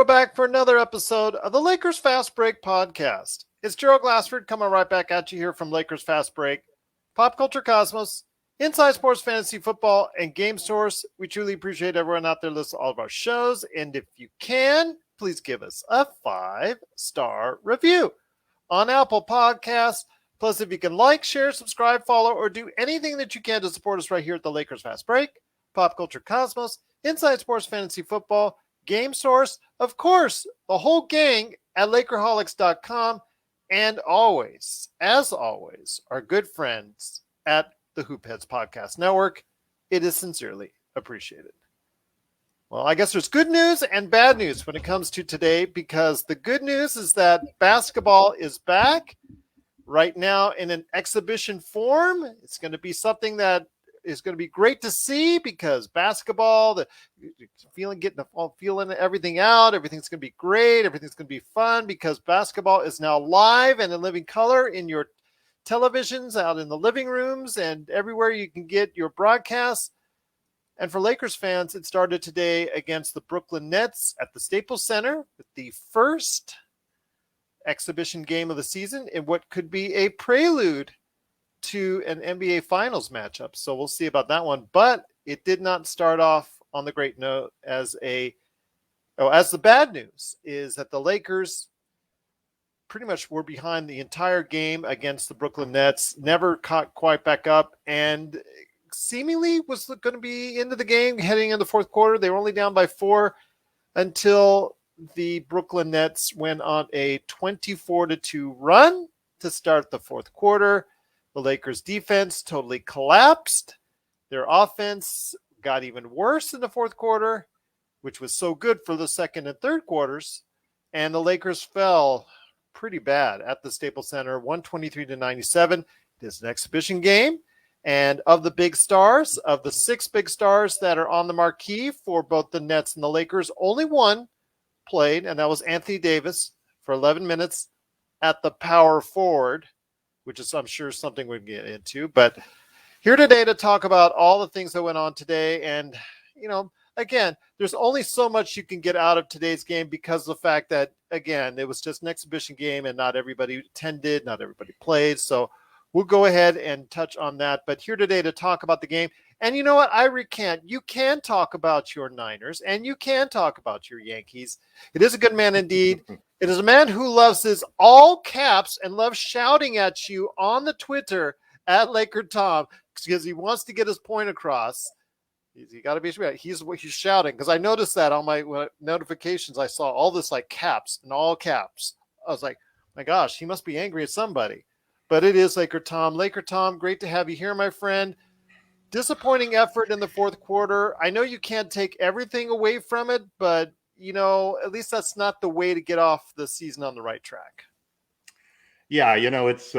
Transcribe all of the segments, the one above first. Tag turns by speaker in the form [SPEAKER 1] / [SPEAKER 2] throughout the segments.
[SPEAKER 1] we're back for another episode of the Lakers Fast Break podcast. It's Gerald Glassford coming right back at you here from Lakers Fast Break, Pop Culture Cosmos, Inside Sports Fantasy Football, and Game Source. We truly appreciate everyone out there listening to all of our shows. And if you can, please give us a 5-star review on Apple Podcasts. Plus, if you can like, share, subscribe, follow, or do anything that you can to support us right here at the Lakers Fast Break, Pop Culture Cosmos, Inside Sports Fantasy Football, Game Source, of course, the whole gang at Lakerholics.com, and always, as always, our good friends at the Hoopheads Podcast Network. It is sincerely appreciated. Well, I guess there's good news and bad news when it comes to today, because the good news is that basketball is back right now in an exhibition form. It's going to be something that is going to be great to see, because basketball, feeling everything out, everything's going to be great, everything's going to be fun, because basketball is now live and in living color in your televisions, out in the living rooms, and everywhere you can get your broadcasts. And for Lakers fans, it started today against the Brooklyn Nets at the Staples Center with the first exhibition game of the season in what could be a prelude to an NBA Finals matchup. So we'll see about that one. But it did not start off on the great note. As the bad news is that the Lakers pretty much were behind the entire game against the Brooklyn Nets, never caught quite back up, and seemingly was going to be into the game heading into the fourth quarter. They were only down by 4 until the Brooklyn Nets went on a 24-2 run to start the fourth quarter. The Lakers defense totally collapsed. Their offense got even worse in the fourth quarter, which was so good for the second and third quarters. And the Lakers fell pretty bad at the Staples Center, 123-97. It is an exhibition game. And of the big stars, of the 6 big stars that are on the marquee for both the Nets and the Lakers, only one played, and that was Anthony Davis for 11 minutes at the power forward, which is, I'm sure, something we can get into. But here today to talk about all the things that went on today. And, again, there's only so much you can get out of today's game, because of the fact that, again, it was just an exhibition game and not everybody attended, not everybody played. So we'll go ahead and touch on that. But here today to talk about the game. And you know what? I recant. You can talk about your Niners and you can talk about your Yankees. It is a good man indeed. It is a man who loves his all caps and loves shouting at you on the Twitter at LakerTom, because he wants to get his point across. You got to be sure he's shouting, because I noticed that on my notifications. I saw all this like caps and all caps. I was like, my gosh, he must be angry at somebody. But it is LakerTom. LakerTom, great to have you here, my friend. Disappointing effort in the fourth quarter. I know you can't take everything away from it, but, at least that's not the way to get off the season on the right track.
[SPEAKER 2] Yeah, it's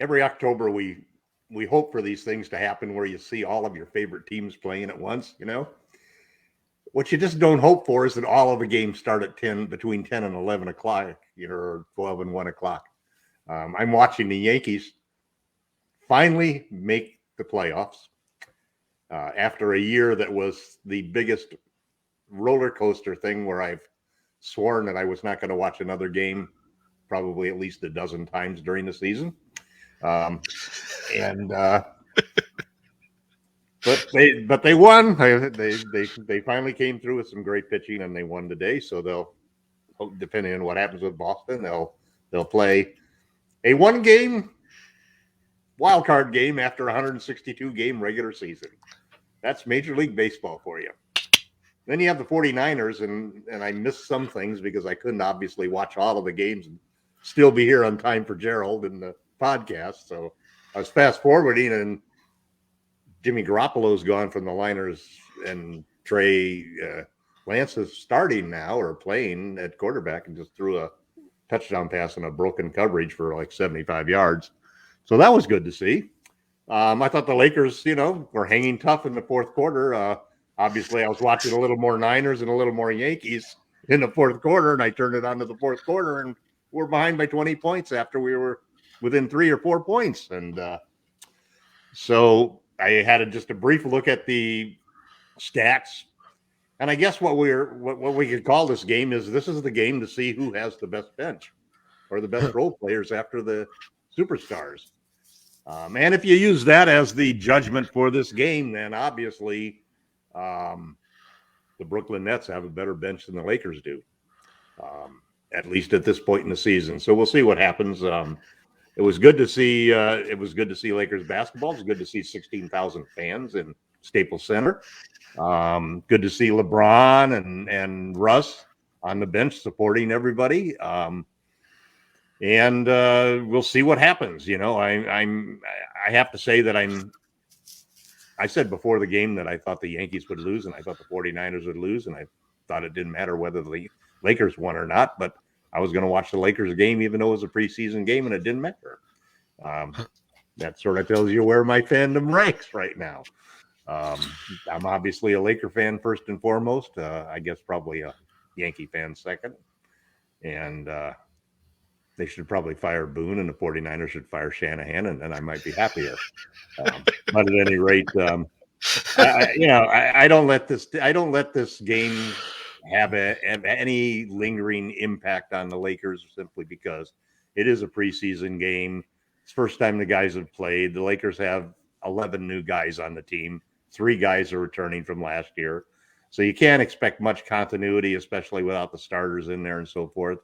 [SPEAKER 2] every October we hope for these things to happen where you see all of your favorite teams playing at once, What you just don't hope for is that all of the games start at between 10 and 11 o'clock, or 12 and 1 o'clock. I'm watching the Yankees finally make the playoffs after a year that was the biggest roller coaster thing, where I've sworn that I was not going to watch another game probably at least a dozen times during the season. But they won. They finally came through with some great pitching, and they won today. So they'll, depending on what happens with Boston, they'll play a 1-game wild card game after 162 game regular season. That's Major League Baseball for you. Then you have the 49ers, and I missed some things because I couldn't obviously watch all of the games and still be here on time for Gerald in the podcast. So I was fast forwarding, and Jimmy Garoppolo's gone from the Liners, and Trey Lance is starting now, or playing at quarterback, and just threw a touchdown pass in a broken coverage for like 75 yards. So that was good to see. I thought the Lakers, were hanging tough in the fourth quarter. Obviously, I was watching a little more Niners and a little more Yankees in the fourth quarter, and I turned it on to the fourth quarter, and we're behind by 20 points after we were within 3 or 4 points. And so I had just a brief look at the stats. And I guess what we could call this game is the game to see who has the best bench or the best role players after the superstars. And if you use that as the judgment for this game, then obviously the Brooklyn Nets have a better bench than the Lakers do, at least at this point in the season. So we'll see what happens. It was good to see. It was good to see Lakers basketball. It was good to see 16,000 fans in Staples Center. Good to see LeBron and Russ on the bench supporting everybody. And we'll see what happens. You know, I have to say that I said before the game that I thought the Yankees would lose and I thought the 49ers would lose, and I thought it didn't matter whether the Lakers won or not, but I was going to watch the Lakers game even though it was a preseason game, and it didn't matter. That sort of tells you where my fandom ranks right now. I'm obviously a Laker fan first and foremost. I guess probably a Yankee fan second. And they should probably fire Boone, and the 49ers should fire Shanahan, and then I might be happier. But at any rate, I don't let this game have any lingering impact on the Lakers simply because it is a preseason game. It's the first time the guys have played. The Lakers have 11 new guys on the team. 3 guys are returning from last year. So you can't expect much continuity, especially without the starters in there and so forth.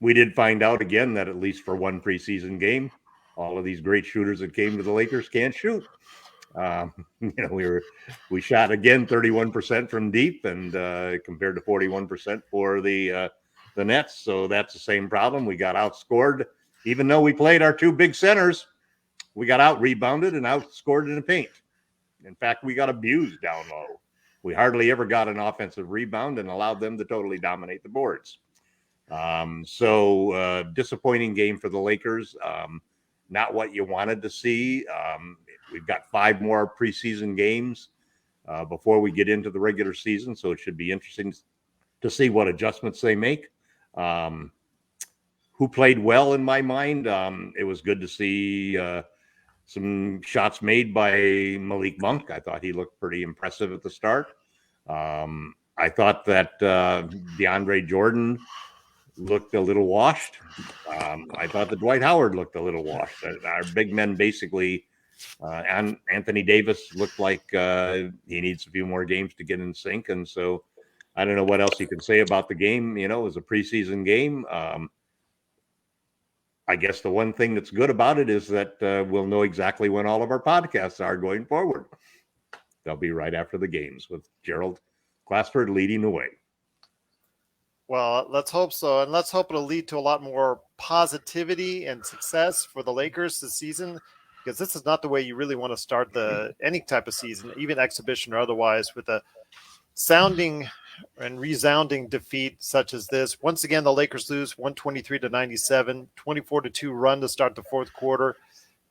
[SPEAKER 2] We did find out again that at least for one preseason game, all of these great shooters that came to the Lakers can't shoot. We shot again 31% from deep, and compared to 41% for the Nets. So that's the same problem. We got outscored, even though we played our 2 big centers. We got out rebounded and outscored in the paint. In fact, we got abused down low. We hardly ever got an offensive rebound and allowed them to totally dominate the boards. Disappointing game for the Lakers. Not what you wanted to see. We've got 5 more preseason games before we get into the regular season, so it should be interesting to see what adjustments they make. Who played well in my mind? It was good to see some shots made by Malik Monk. I thought he looked pretty impressive at the start. I thought that DeAndre Jordan looked a little washed. I thought that Dwight Howard looked a little washed. Our big men basically, and Anthony Davis looked like he needs a few more games to get in sync. And so I don't know what else you can say about the game. You know, it was a preseason game. I guess the one thing that's good about it is that we'll know exactly when all of our podcasts are going forward. They'll be right after the games with Gerald Glassford leading the way.
[SPEAKER 1] Well, let's hope so. And let's hope it'll lead to a lot more positivity and success for the Lakers this season, because this is not the way you really want to start any type of season, even exhibition or otherwise, with a sounding and resounding defeat such as this. Once again, the Lakers lose 123-97, 24-2 run to start the fourth quarter.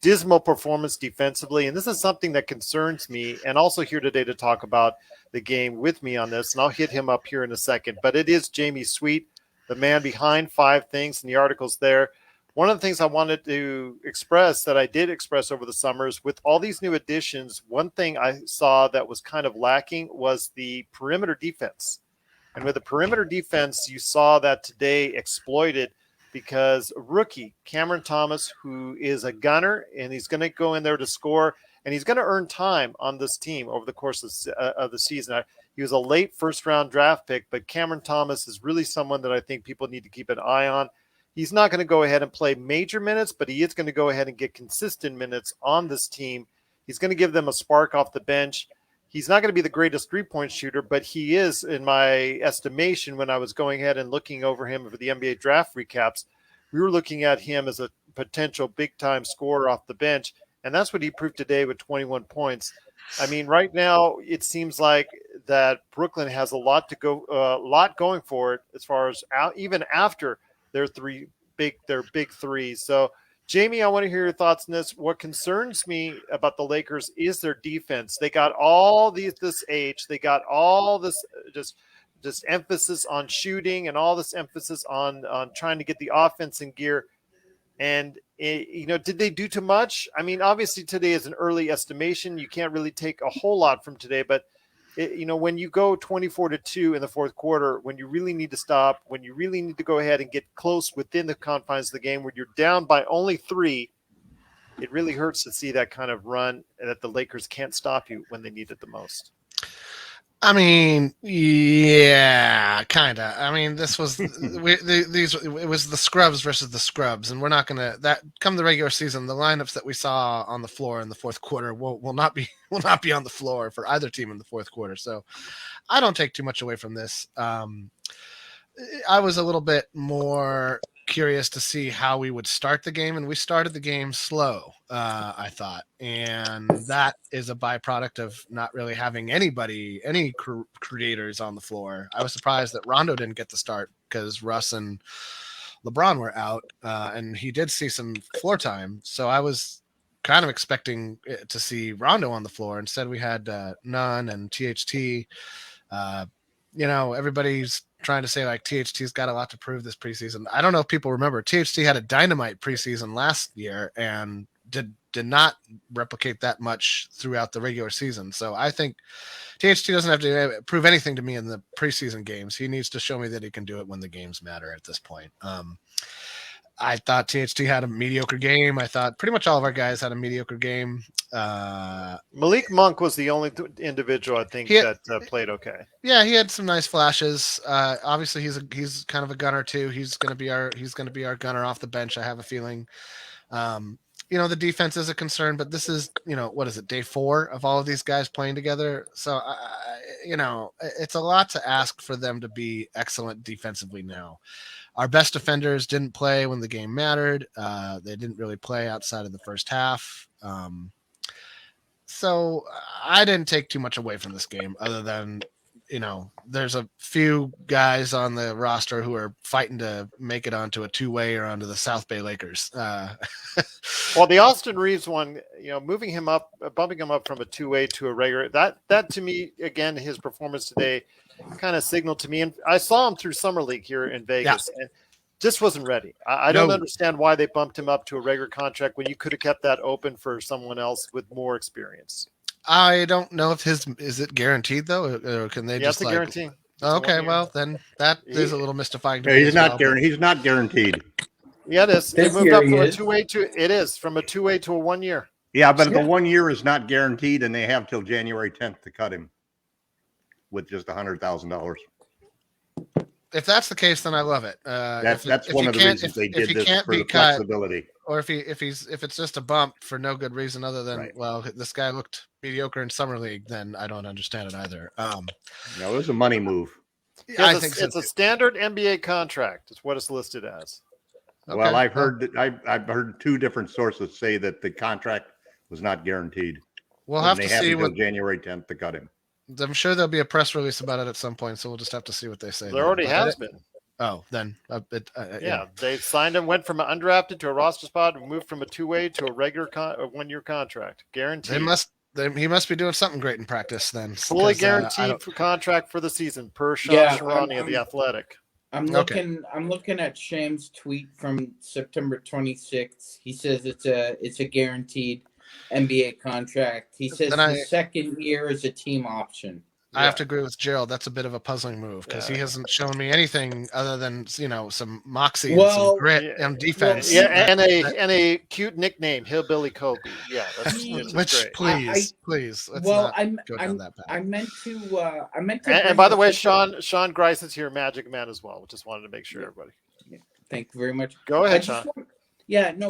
[SPEAKER 1] Dismal performance defensively, and this is something that concerns me. And also here today to talk about the game with me on this, and I'll hit him up here in a second. But it is Jamie Sweet, the man behind 5 Things, and the article's there. One of the things I wanted to express that I did express over the summers with all these new additions, one thing I saw that was kind of lacking was the perimeter defense. And with the perimeter defense, you saw that today exploited, because rookie Cameron Thomas, who is a gunner, and he's going to go in there to score, and he's going to earn time on this team over the course of the season. He was a late first-round draft pick, but Cameron Thomas is really someone that I think people need to keep an eye on. He's not going to go ahead and play major minutes, but he is going to go ahead and get consistent minutes on this team. He's going to give them a spark off the bench. He's not going to be the greatest three-point shooter, but he is, in my estimation, when I was going ahead and looking over him for the NBA draft recaps, we were looking at him as a potential big-time scorer off the bench, and that's what he proved today with 21 points. I mean, right now it seems like that Brooklyn has a lot going for it as far as even after their big three. So, Jamie, I want to hear your thoughts on this. What concerns me about the Lakers is their defense. They got all this age. They got all this just emphasis on shooting and all this emphasis on trying to get the offense in gear. And, did they do too much? I mean, obviously today is an early estimation. You can't really take a whole lot from today, but when you go 24-2 in the fourth quarter, when you really need to stop, when you really need to go ahead and get close within the confines of the game, where you're down by only 3, it really hurts to see that kind of run and that the Lakers can't stop you when they need it the most.
[SPEAKER 3] I mean, yeah, kind of. I mean, this was it was the scrubs versus the scrubs, and we're not gonna come the regular season. The lineups that we saw on the floor in the fourth quarter will not be on the floor for either team in the fourth quarter. So, I don't take too much away from this. I was a little bit more curious to see how we would start the game, and we started the game slow, I thought, and that is a byproduct of not really having any creators on the floor. I was surprised that Rondo didn't get the start because Russ and LeBron were out, and he did see some floor time, so I was kind of expecting to see Rondo on the floor. Instead, we had Nunn and THT. Everybody's trying to say like THT's got a lot to prove this preseason. I don't know if people remember, THT had a dynamite preseason last year and did not replicate that much throughout the regular season. So I think THT doesn't have to prove anything to me in the preseason games. He needs to show me that he can do it when the games matter at this point. I thought THT had a mediocre game. I thought pretty much all of our guys had a mediocre game.
[SPEAKER 1] Malik Monk was the only individual I think that played okay.
[SPEAKER 3] Yeah, he had some nice flashes. Obviously, he's kind of a gunner too. He's going to be our gunner off the bench. I have a feeling. The defense is a concern, but this is what is it, day 4 of all of these guys playing together. So it's a lot to ask for them to be excellent defensively now. Our best defenders didn't play when the game mattered. They didn't really play outside of the first half. So I didn't take too much away from this game other than, there's a few guys on the roster who are fighting to make it onto a 2-way or onto the South Bay Lakers.
[SPEAKER 1] Well, the Austin Reeves one, bumping him up from a 2-way to a regular, that to me, again, his performance today kind of signaled to me, and I saw him through Summer League here in Vegas, and just wasn't ready. I don't understand why they bumped him up to a regular contract when you could have kept that open for someone else with more experience.
[SPEAKER 3] I don't know if is it guaranteed though, or can they just
[SPEAKER 1] it's a guarantee.
[SPEAKER 3] Okay, well then that is a little mystifying to me.
[SPEAKER 2] He's not guaranteed. He's not guaranteed.
[SPEAKER 1] Yeah, it is. It moved up from a 2-way to from a 2-way to a 1 year.
[SPEAKER 2] Yeah, but the 1 year is not guaranteed, and they have till January 10th to cut him with just $100,000.
[SPEAKER 3] If that's the case, then I love it.
[SPEAKER 2] That's one of the reasons they did this, for the flexibility.
[SPEAKER 3] Or if it's just a bump for no good reason other than this guy looked mediocre in Summer League, then I don't understand it either.
[SPEAKER 2] No, it was a money move.
[SPEAKER 1] Yeah, I think it's a standard NBA contract. Is what it's listed as.
[SPEAKER 2] Okay. Well, I've heard 2 different sources say that the contract was not guaranteed.
[SPEAKER 3] We'll have to see
[SPEAKER 2] until January 10th to cut him.
[SPEAKER 3] I'm sure there'll be a press release about it at some point, so we'll just have to see what they say.
[SPEAKER 1] There already has been.
[SPEAKER 3] Oh, then.
[SPEAKER 1] They signed him, went from an undrafted to a roster spot, and moved from a 2-way to a regular 1-year contract. Guaranteed.
[SPEAKER 3] He must be doing something great in practice then.
[SPEAKER 1] Fully guaranteed contract for the season, per Sean Sharani of The Athletic.
[SPEAKER 4] I'm looking at Sham's tweet from September 26th. He says it's a guaranteed NBA contract. He says the second year is a team option.
[SPEAKER 3] I have to agree with Gerald. That's a bit of a puzzling move because he hasn't shown me anything other than some moxie and some grit and defense.
[SPEAKER 1] And a cute nickname, Hillbilly Kobe. Yeah,
[SPEAKER 3] which
[SPEAKER 1] great.
[SPEAKER 3] please. Let's not go down that path.
[SPEAKER 4] I meant to.
[SPEAKER 1] And by the way, Sean Grice is here, Magicman as well. Just wanted to make sure everybody.
[SPEAKER 4] Yeah. Thank you very much.
[SPEAKER 1] Go ahead, Sean.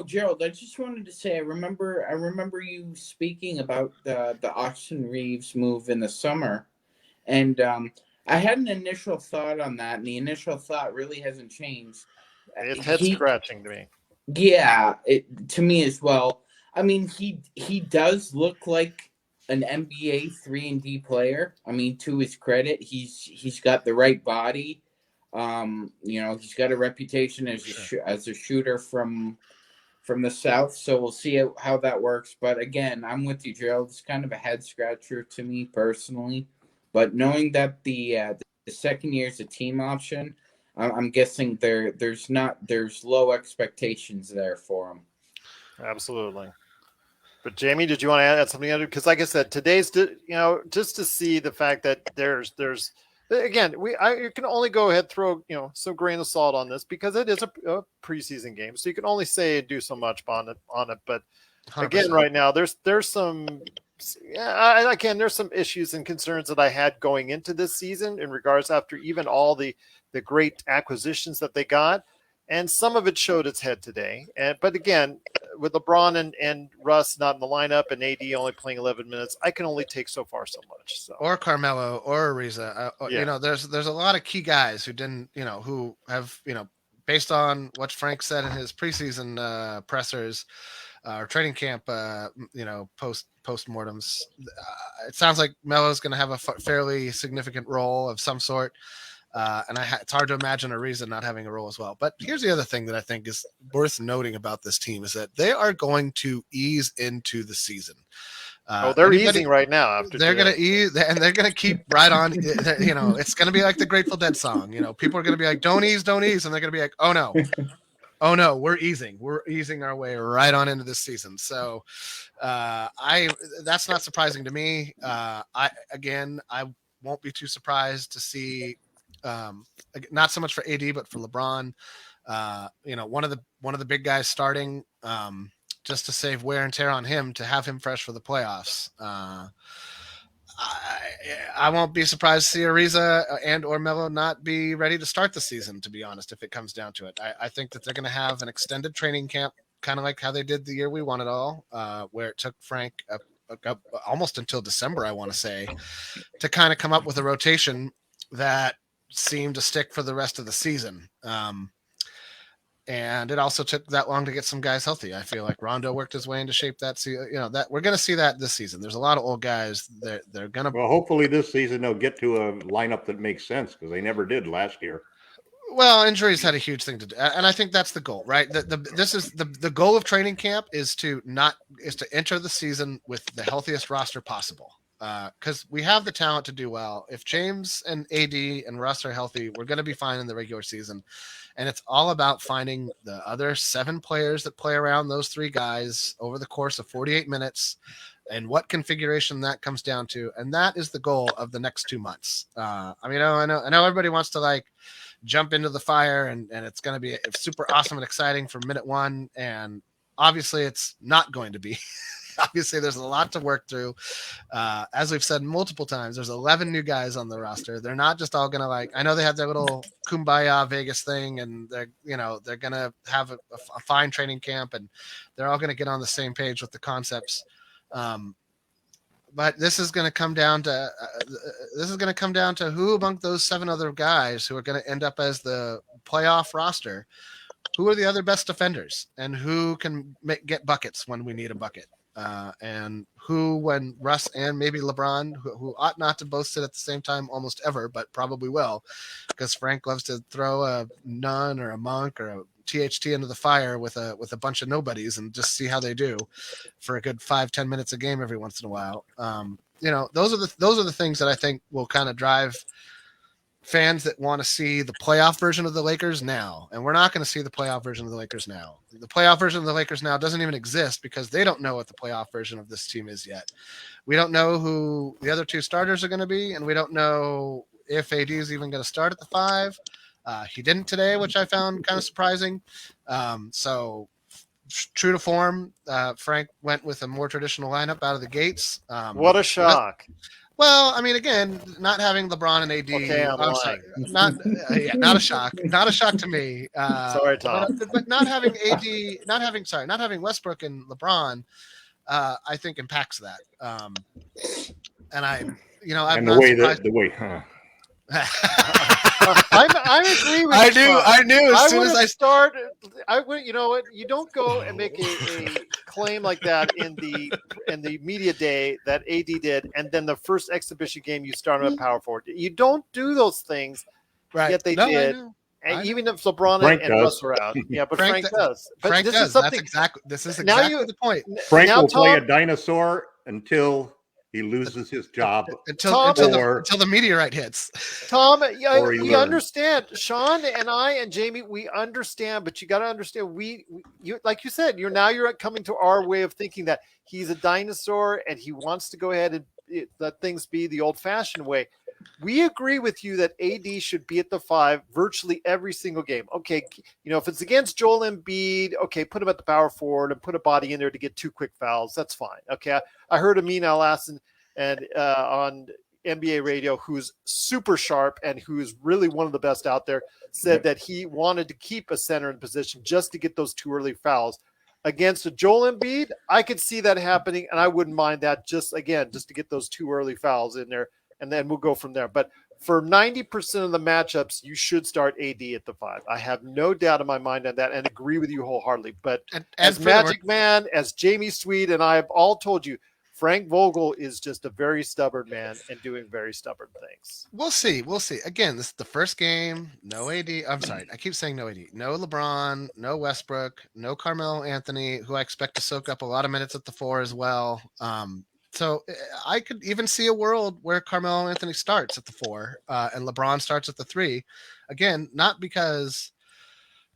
[SPEAKER 4] Gerald. I just wanted to say I remember you speaking about the Austin Reeves move in the summer. And I had an initial thought on that, and the initial thought really hasn't changed.
[SPEAKER 1] It's head scratching to me.
[SPEAKER 4] Yeah, to me as well. I mean, he does look like an NBA 3-and-D player. I mean, to his credit, he's got the right body. He's got a reputation as a shooter from the South, so we'll see how that works. But again, I'm with you, Gerald. It's kind of a head scratcher to me personally. But knowing that the second year is a team option, I'm guessing there's low expectations there for him.
[SPEAKER 1] Absolutely. But Jamie, did you want to add something? Because like I said, today's, just to see the fact that there's again, you can only go ahead throw some grain of salt on this because it is a preseason game, so you can only say and do so much on it. But
[SPEAKER 3] 100%.
[SPEAKER 1] again, right now there's some there's some issues and concerns that I had going into this season in regards after even all the great acquisitions that they got. And some of it showed its head today. But again, with LeBron and Russ not in the lineup and AD only playing 11 minutes, I can only take so far so much. So.
[SPEAKER 3] Or Carmelo or Ariza. There's a lot of key guys who didn't, who have, based on what Frank said in his preseason pressers or training camp, post-mortems, it sounds like Melo's going to have a fairly significant role of some sort. And it's hard to imagine Ariza not having a role as well. But here's the other thing that I think is worth noting about this team is that they are going to ease into the season.
[SPEAKER 1] They're easing right now.
[SPEAKER 3] They're going to ease, and they're going to keep right on. It's going to be like the Grateful Dead song. People are going to be like, "Don't ease," and they're going to be like, "Oh no, we're easing. We're easing our way right on into this season." So, that's not surprising to me. I won't be too surprised to see. Not so much for AD, but for LeBron, one of the big guys starting, just to save wear and tear on him, to have him fresh for the playoffs. I won't be surprised to see Ariza and or Melo not be ready to start the season, to be honest, if it comes down to it. I think that they're going to have an extended training camp, kind of like how they did the year we won it all, where it took Frank almost until December, I want to say, to kind of come up with a rotation that seemed to stick for the rest of the season. And it also took that long to get some guys healthy. I feel like Rondo worked his way into shape that we're going to see that this season. There's a lot of old guys that they're going to.
[SPEAKER 2] Well, hopefully this season they'll get to a lineup that makes sense because they never did last year.
[SPEAKER 3] Well, injuries had a huge thing to do, and I think that's the goal, right? The goal of training camp is to enter the season with the healthiest roster possible. Because we have the talent to do well. If James and AD and Russ are healthy, we're going to be fine in the regular season. And it's all about finding the other 7 players that play around those 3 guys over the course of 48 minutes and what configuration that comes down to. And that is the goal of the next 2 months. I know everybody wants to jump into the fire and it's going to be super awesome and exciting from minute 1. And obviously it's not going to be. Obviously, there's a lot to work through. As we've said multiple times, there's 11 new guys on the roster. They're not just all going to I know they have their little Kumbaya Vegas thing, and they're going to have a fine training camp, and they're all going to get on the same page with the concepts. But this is going to come down to who among those 7 other guys who are going to end up as the playoff roster, who are the other best defenders, and who can get buckets when we need a bucket. And who, when Russ and maybe LeBron, who ought not to both sit at the same time almost ever, but probably will, because Frank loves to throw a Nun or a Monk or a THT into the fire with a bunch of nobodies and just see how they do for a good 5-10 minutes a game every once in a while. Those are the things that I think will kind of drive fans that want to see the playoff version of the Lakers now. And we're not going to see the playoff version of the Lakers now. The playoff version of the Lakers now doesn't even exist because they don't know what the playoff version of this team is yet. We don't know who the other 2 starters are going to be, and we don't know if AD is even going to start at the 5. He didn't today, which I found kind of surprising. So true to form, Frank went with a more traditional lineup out of the gates.
[SPEAKER 1] What a shock.
[SPEAKER 3] Well, I mean, again, not having LeBron and AD.
[SPEAKER 1] Okay, I'm
[SPEAKER 3] sorry, not a shock. Not a shock to me.
[SPEAKER 1] Sorry, Tom.
[SPEAKER 3] But not having not having Westbrook and LeBron, I think impacts that. And I'm not surprised.
[SPEAKER 1] I agree with you.
[SPEAKER 3] I knew as soon as I
[SPEAKER 1] started. You know what? You don't go and make a claim like that in the media day that AD did, and then the first exhibition game you start him at power forward. You don't do those things,
[SPEAKER 3] right?
[SPEAKER 1] Yet they did. And even if LeBron and Russ are out, yeah, but Frank does. But
[SPEAKER 3] Frank does. This is exactly the point.
[SPEAKER 2] Frank will play a dinosaur until he loses his job.
[SPEAKER 3] until
[SPEAKER 2] Tom,
[SPEAKER 3] the meteorite hits.
[SPEAKER 1] Tom, yeah,
[SPEAKER 2] Or he
[SPEAKER 1] we
[SPEAKER 2] learns.
[SPEAKER 1] understand. Sean and I and Jamie, we understand, but you got to understand. You like you said, you're coming to our way of thinking that he's a dinosaur and he wants to go ahead and let things be the old-fashioned way. We agree with you that AD should be at the 5 virtually every single game. Okay, if it's against Joel Embiid, okay, put him at the power forward and put a body in there to get 2 quick fouls. That's fine. Okay, I heard Amin Al-Hassan and on NBA radio, who's super sharp and who's really one of the best out there, said that he wanted to keep a center in position just to get those 2 early fouls. Against a Joel Embiid, I could see that happening, and I wouldn't mind that just to get those 2 early fouls in there, and then we'll go from there. But for 90% of the matchups, you should start AD at the 5. I have no doubt in my mind on that and agree with you wholeheartedly. But as Magicman, as Jamie Sweet, and I have all told you, Frank Vogel is just a very stubborn man and doing very stubborn things.
[SPEAKER 3] We'll see. Again, this is the first game. No AD. I'm sorry. I keep saying no AD. No LeBron, no Westbrook, no Carmelo Anthony, who I expect to soak up a lot of minutes at the 4 as well. So I could even see a world where Carmelo Anthony starts at the 4 and LeBron starts at the 3. Again, not because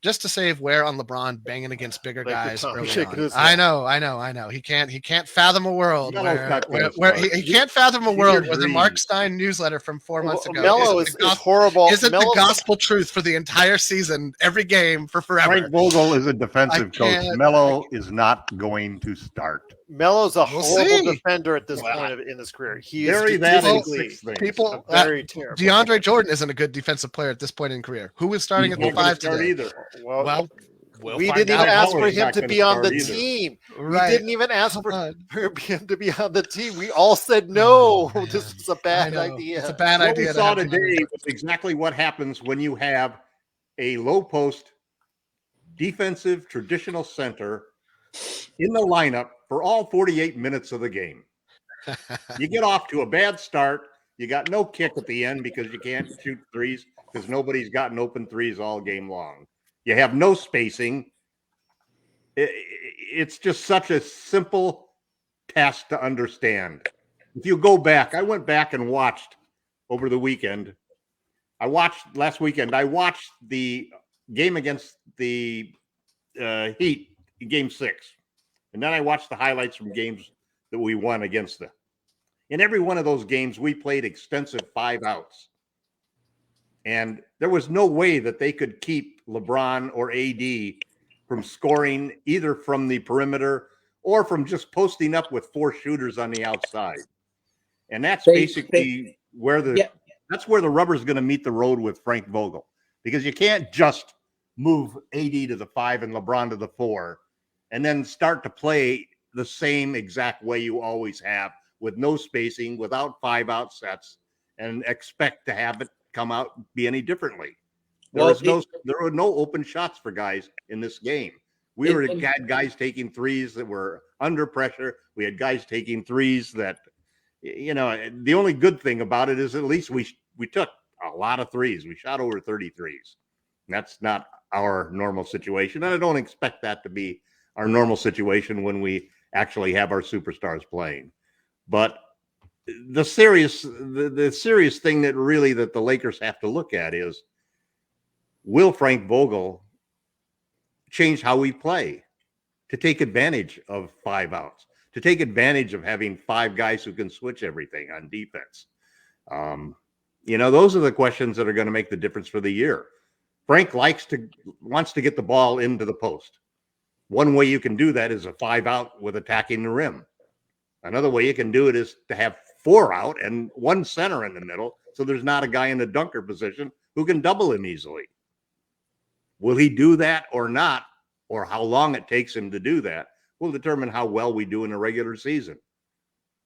[SPEAKER 3] just to save wear on LeBron banging against bigger guys early on. I know. He can't fathom a world where he can't fathom a world where the Mark Stein newsletter from 4 months ago
[SPEAKER 1] Melo is horrible.
[SPEAKER 3] Isn't the gospel truth for the entire season, every game for forever.
[SPEAKER 5] Frank Vogel is a defensive coach. Melo is not going to start.
[SPEAKER 1] Melo's a horrible defender at this point in his career. He is very terrible.
[SPEAKER 3] DeAndre Jordan isn't a good defensive player at this point in career. Who is starting at the 5 today?
[SPEAKER 2] Either.
[SPEAKER 1] Well, we didn't even ask for him to be on the team.
[SPEAKER 3] Right.
[SPEAKER 1] We didn't even ask for him to be on the team. We all said no. This is a bad idea.
[SPEAKER 3] It's a bad
[SPEAKER 2] what
[SPEAKER 3] idea.
[SPEAKER 2] What we saw today was exactly what happens when you have a low post defensive traditional center in the lineup for all 48 minutes of the game. You get off to a bad start. You got no kick at the end because you can't shoot threes because nobody's gotten open threes all game long. You have no spacing. It's just such a simple task to understand. If you go back, I went back and watched over the weekend. Last weekend, I watched the game against the Heat, game 6. And then I watched the highlights from games that we won against them. In every one of those games, we played extensive 5 outs. And there was no way that they could keep LeBron or AD from scoring either from the perimeter or from just posting up with 4 shooters on the outside. And that's basically where that's where the rubber's going to meet the road with Frank Vogel, because you can't just move AD to the 5 and LeBron to the 4 and then start to play the same exact way you always have, with no spacing, without 5-out sets, and expect to have it come out be any differently. There were no open shots for guys in this game. We had guys taking threes that were under pressure. We had guys taking threes that, the only good thing about it is at least we took a lot of threes. We shot over 30 threes. That's not our normal situation, and I don't expect that to be our normal situation when we actually have our superstars playing. But the serious thing that the Lakers have to look at is, will Frank Vogel change how we play to take advantage of 5 outs, to take advantage of having 5 guys who can switch everything on defense? Those are the questions that are going to make the difference for the year. Frank wants to get the ball into the post. One way you can do that is a 5-out with attacking the rim. Another way you can do it is to have 4 out and 1 center in the middle, so there's not a guy in the dunker position who can double him easily. Will he do that or not, or how long it takes him to do that, will determine how well we do in the regular season.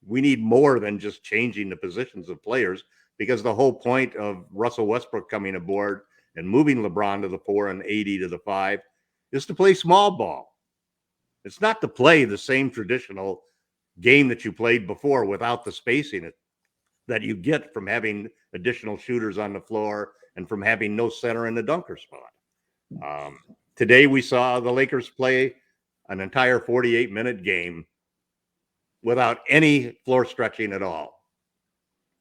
[SPEAKER 2] We need more than just changing the positions of players, because the whole point of Russell Westbrook coming aboard and moving LeBron to the 4 and AD to the 5 is to play small ball. It's not to play the same traditional game that you played before without the spacing that you get from having additional shooters on the floor and from having no center in the dunker spot. Today we saw the Lakers play an entire 48-minute game without any floor stretching at all,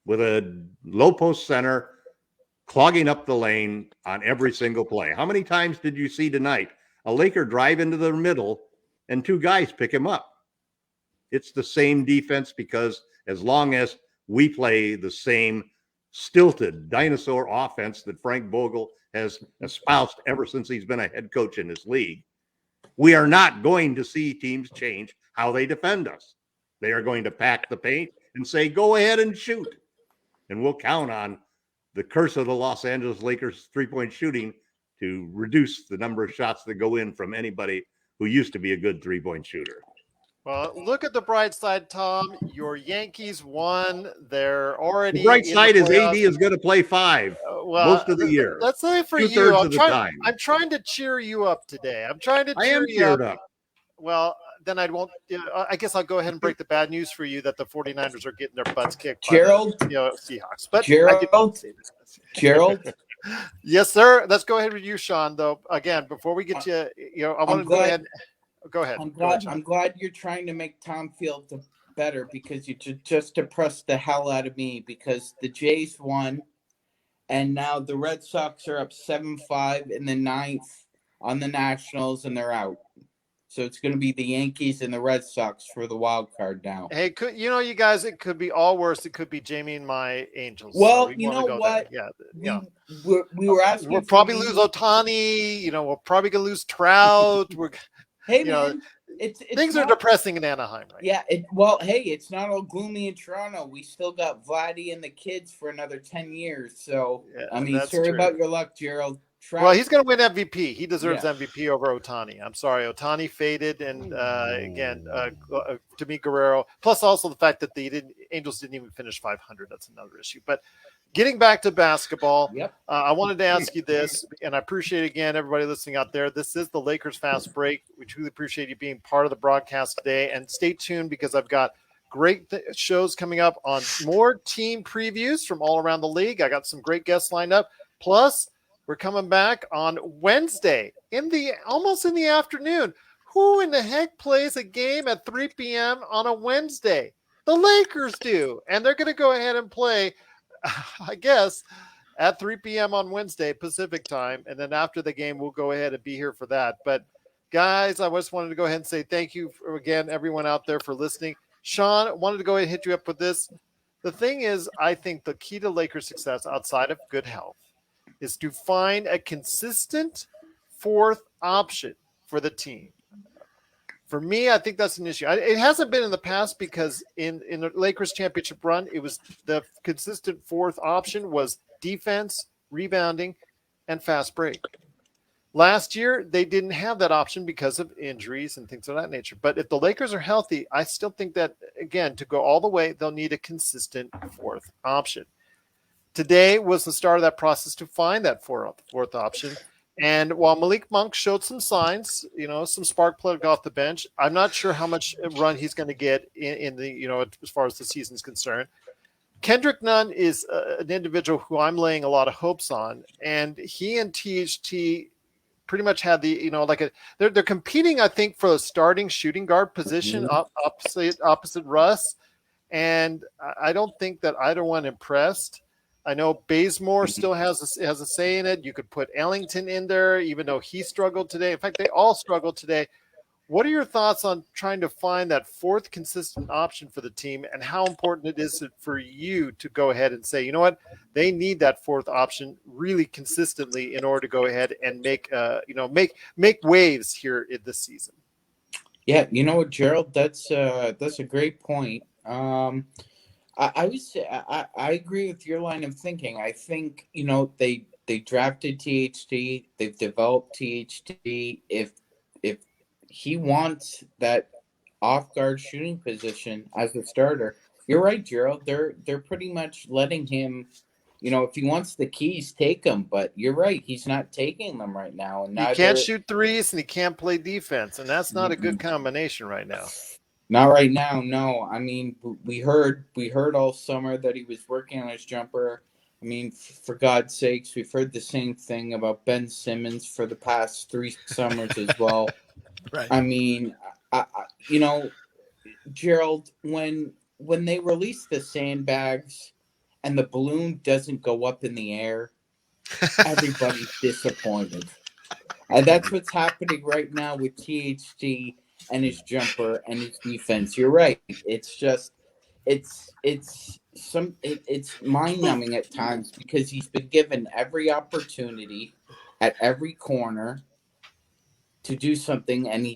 [SPEAKER 2] with a low post center clogging up the lane on every single play. How many times did you see tonight a Laker drive into the middle and two guys pick him up? It's the same defense, because as long as we play the same stilted dinosaur offense that Frank Vogel has espoused ever since he's been a head coach in this league, we are not going to see teams change how they defend us. They are going to pack the paint and say, go ahead and shoot. And we'll count on the curse of the Los Angeles Lakers three-point shooting to reduce the number of shots that go in from anybody who used to be a good three-point shooter.
[SPEAKER 1] Well, look at the bright side, Tom. Your Yankees won. They're already.
[SPEAKER 2] The bright side is AD is going to play 5 most of the year.
[SPEAKER 1] That's only for you.
[SPEAKER 2] Two-thirds of the time.
[SPEAKER 1] I'm trying to cheer you up today. I'm trying to cheer you up. Well, then I won't. I guess I'll go ahead and break the bad news for you that the 49ers are getting their butts kicked
[SPEAKER 4] Gerald,
[SPEAKER 1] by the Seahawks. But
[SPEAKER 4] Gerald.
[SPEAKER 1] Yes, sir. Let's go ahead with you, Sean. Though again, before we get to I want to go ahead. Go ahead.
[SPEAKER 4] I'm glad you're trying to make Tom feel better, because you just depressed the hell out of me, because the Jays won, and now the Red Sox are up 7-5 in the 9th on the Nationals, and they're out. So it's going to be the Yankees and the Red Sox for the wild card now.
[SPEAKER 1] Hey, you guys, it could be all worse. It could be Jamie and my Angels.
[SPEAKER 4] Well,
[SPEAKER 1] so
[SPEAKER 4] you know what?
[SPEAKER 1] There. Yeah,
[SPEAKER 4] we were asking.
[SPEAKER 1] We'll probably lose Ohtani. We're probably going to lose Trout.
[SPEAKER 4] Hey, man, it's
[SPEAKER 1] things are depressing in Anaheim, right?
[SPEAKER 4] Yeah. It's not all gloomy in Toronto. We still got Vladdy and the kids for another 10 years. So, yeah, sorry about your luck, Gerald.
[SPEAKER 1] Well, he's going to win MVP. He deserves MVP over Ohtani. I'm sorry. Ohtani faded. And to me, Guerrero, plus also the fact that the Angels didn't even finish 500. That's another issue. But getting back to basketball, I wanted to ask you this, and I appreciate, again, everybody listening out there. This is the Lakers Fast Break. We truly appreciate you being part of the broadcast today. And stay tuned, because I've got great shows coming up on more team previews from all around the league. I got some great guests lined up. Plus, we're coming back on Wednesday almost in the afternoon. Who in the heck plays a game at 3 p.m. on a Wednesday? The Lakers do. And they're going to go ahead and play, I guess, at 3 p.m. on Wednesday Pacific time. And then after the game, we'll go ahead and be here for that. But guys, I just wanted to go ahead and say thank you again, everyone out there, for listening. Sean, wanted to go ahead and hit you up with this. The thing is, I think the key to Lakers success outside of good health is to find a consistent fourth option for the team. For me, I think that's an issue. It hasn't been in the past, because in the Lakers championship run, it was the consistent fourth option was defense, rebounding, and fast break. Last year, they didn't have that option because of injuries and things of that nature. But if the Lakers are healthy, I still think that, again, to go all the way, they'll need a consistent fourth option. Today was the start of that process to find that fourth option. And while Malik Monk showed some signs, some spark plug off the bench, I'm not sure how much run he's going to get in the, as far as the season's concerned. Kendrick Nunn is an individual who I'm laying a lot of hopes on, and he and THT pretty much had the, they're competing, I think, for the starting shooting guard position opposite Russ. And I don't think that either one impressed. I know Bazemore still has a say in it. You could put Ellington in there, even though he struggled today. In fact, they all struggled today. What are your thoughts on trying to find that fourth consistent option for the team, and how important it is for you to go ahead and say, you know what, they need that fourth option really consistently in order to go ahead and make waves here in this season?
[SPEAKER 4] Yeah, you know what, Gerald, that's a great point. I would say I agree with your line of thinking. I think, they drafted THT, they've developed THT. If he wants that off guard shooting position as a starter, you're right, Gerald. They're pretty much letting him, if he wants the keys, take them. But you're right, he's not taking them right now. And
[SPEAKER 1] he can't shoot threes and he can't play defense, and that's not a good combination right now.
[SPEAKER 4] Not right now, no. I mean, we heard all summer that he was working on his jumper. I mean, for God's sakes, we've heard the same thing about Ben Simmons for the past 3 summers as well.
[SPEAKER 3] Right.
[SPEAKER 4] I mean, Gerald, when they release the sandbags and the balloon doesn't go up in the air, everybody's disappointed. And that's what's happening right now with THT and his jumper and his defense. You're right. It's just it's mind-numbing at times because he's been given every opportunity at every corner to do something, and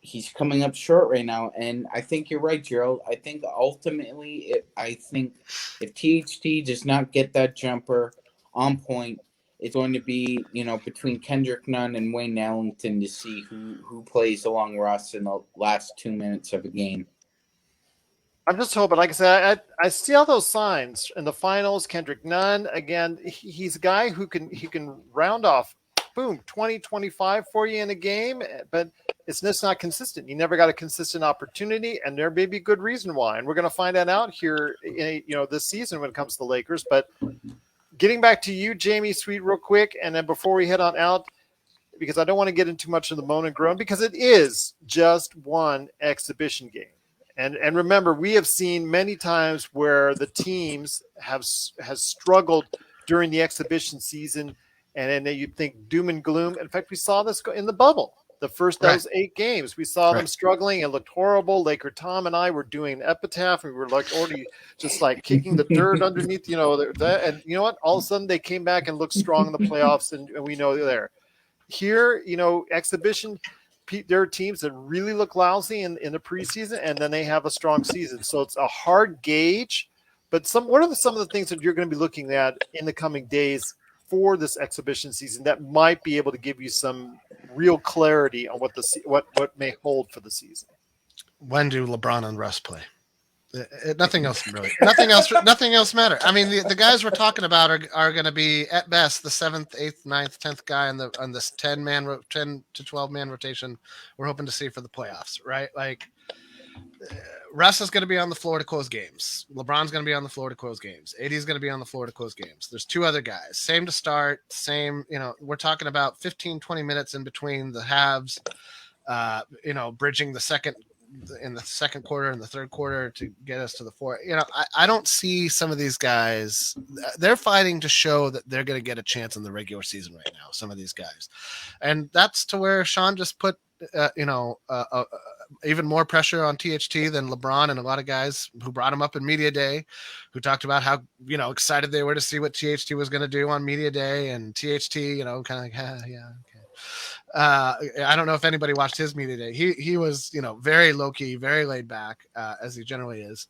[SPEAKER 4] he's coming up short right now. And I think you're right, Gerald. I think ultimately, if THT does not get that jumper on point, it's going to be, between Kendrick Nunn and Wayne Ellington to see who plays along Russ in the last 2 minutes of a game.
[SPEAKER 1] I'm just hoping, like I said, I see all those signs in the finals. Kendrick Nunn, again, he's a guy who can round off, boom, 20, 25 for you in a game, but it's just not consistent. You never got a consistent opportunity, and there may be good reason why. And we're going to find that out here, this season when it comes to the Lakers. But getting back to you, Jamie Sweet, real quick, and then before we head on out, because I don't want to get into much of the moan and groan, because it is just one exhibition game. And remember, we have seen many times where the teams has struggled during the exhibition season, and then you think doom and gloom. In fact, we saw this in the bubble. The first those 8 games, we saw them struggling. It looked horrible. LakerTom and I were doing an epitaph. We were already just kicking the dirt underneath, and you know what? All of a sudden they came back and looked strong in the playoffs, and we know they're there. Here, exhibition, there are teams that really look lousy in the preseason, and then they have a strong season. So it's a hard gauge. But what are some of the things that you're going to be looking at in the coming days for this exhibition season that might be able to give you some real clarity on what may hold for the season?
[SPEAKER 3] When do LeBron and Russ play? Nothing else really. Nothing else matter. I mean, the guys we're talking about are going to be at best the 7th, 8th, 9th, 10th guy on this 10 to 12 man rotation we're hoping to see for the playoffs, right? Russ is going to be on the floor to close games. LeBron's going to be on the floor to close games. AD is going to be on the floor to close games. There's 2 other guys, same to start, same. We're talking about 15, 20 minutes in between the halves. Bridging in the second quarter and the third quarter to get us to the fourth. I don't see some of these guys. They're fighting to show that they're going to get a chance in the regular season right now, some of these guys. And that's to where Sean just put, even more pressure on THT than LeBron and a lot of guys who brought him up in media day, who talked about how, excited they were to see what THT was going to do on media day, and THT, kind of like, yeah, okay. I don't know if anybody watched his media day. He was, very low key, very laid back, as he generally is.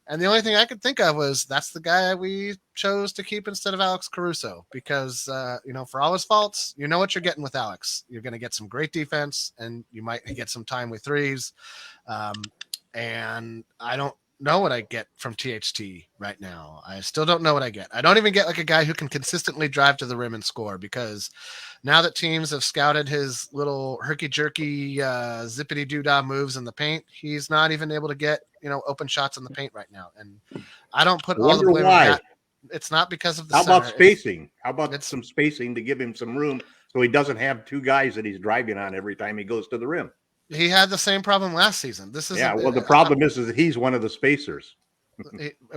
[SPEAKER 3] And the only thing I could think of was that's the guy we chose to keep instead of Alex Caruso, because, for all his faults, you know what you're getting with Alex. You're going to get some great defense, and you might get some timely threes. And I don't know what I get from THT right now. I still don't know what I get. I don't even get a guy who can consistently drive to the rim and score, because now that teams have scouted his little herky-jerky zippity doo-dah moves in the paint, he's not even able to get open shots in the paint right now. And I don't put all the blame on that. It's not because of the
[SPEAKER 2] How
[SPEAKER 3] center.
[SPEAKER 2] about spacing? How about some spacing to give him some room so he doesn't have 2 guys that he's driving on every time he goes to the rim?
[SPEAKER 3] He had the same problem last season.
[SPEAKER 2] The problem is that he's one of the spacers.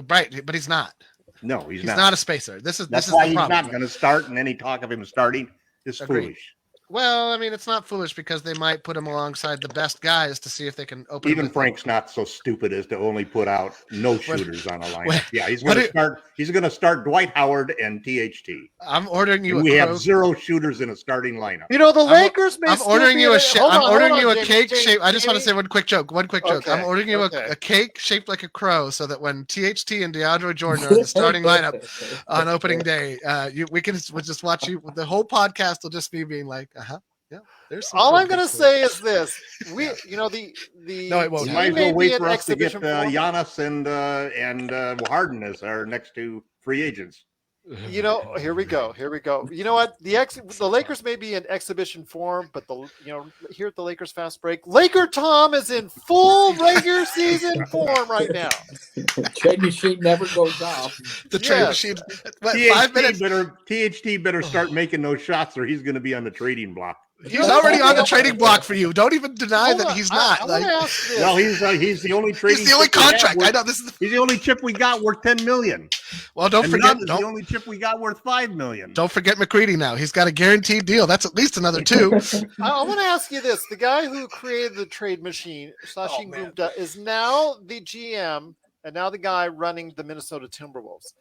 [SPEAKER 3] Right, but he's not.
[SPEAKER 2] No, he's not.
[SPEAKER 3] He's not a spacer. That's
[SPEAKER 2] why
[SPEAKER 3] the
[SPEAKER 2] he's
[SPEAKER 3] problem.
[SPEAKER 2] Not going to start, and any talk of him starting is foolish.
[SPEAKER 3] Well, I mean, it's not foolish because they might put him alongside the best guys to see if they can open.
[SPEAKER 2] Even Frank's not so stupid as to only put out no shooters on a lineup. He's going to start. He's going to start Dwight Howard and THT.
[SPEAKER 3] I'm ordering you.
[SPEAKER 2] We have 0 shooters in a starting lineup.
[SPEAKER 1] The Lakers.
[SPEAKER 3] I'm ordering you a cake shape. I just want to say one quick joke.
[SPEAKER 1] Okay.
[SPEAKER 3] I'm ordering you a cake shaped like a crow, so that when THT and DeAndre Jordan are in the starting lineup on opening day, we'll just watch you. The whole podcast will just be being like, yeah. There's
[SPEAKER 1] all I'm going to say is this: we,
[SPEAKER 3] no, it won't.
[SPEAKER 2] You might as well wait for us to get Giannis and Harden as our next 2 free agents.
[SPEAKER 1] Here we go. You know what? The Lakers may be in exhibition form, but here at the Lakers Fast Break, LakerTom is in full regular season form right now.
[SPEAKER 4] Trade machine never goes off.
[SPEAKER 3] The trade machine.
[SPEAKER 2] THT better start making those shots, or he's going to be on the trading block.
[SPEAKER 3] He's already on the trading block for you. Don't even deny that he's not.
[SPEAKER 1] I want to ask this.
[SPEAKER 2] Well, he's the only trading.
[SPEAKER 3] He's the only contract. I know this is.
[SPEAKER 2] He's the only chip we got worth $10 million.
[SPEAKER 3] Well, don't forget.
[SPEAKER 2] The only chip we got worth $5 million.
[SPEAKER 3] Don't forget McCready now. He's got a guaranteed deal. That's at least another 2.
[SPEAKER 1] I want to ask you this: the guy who created the trade machine, Sachin Gupta, is now the GM and now the guy running the Minnesota Timberwolves.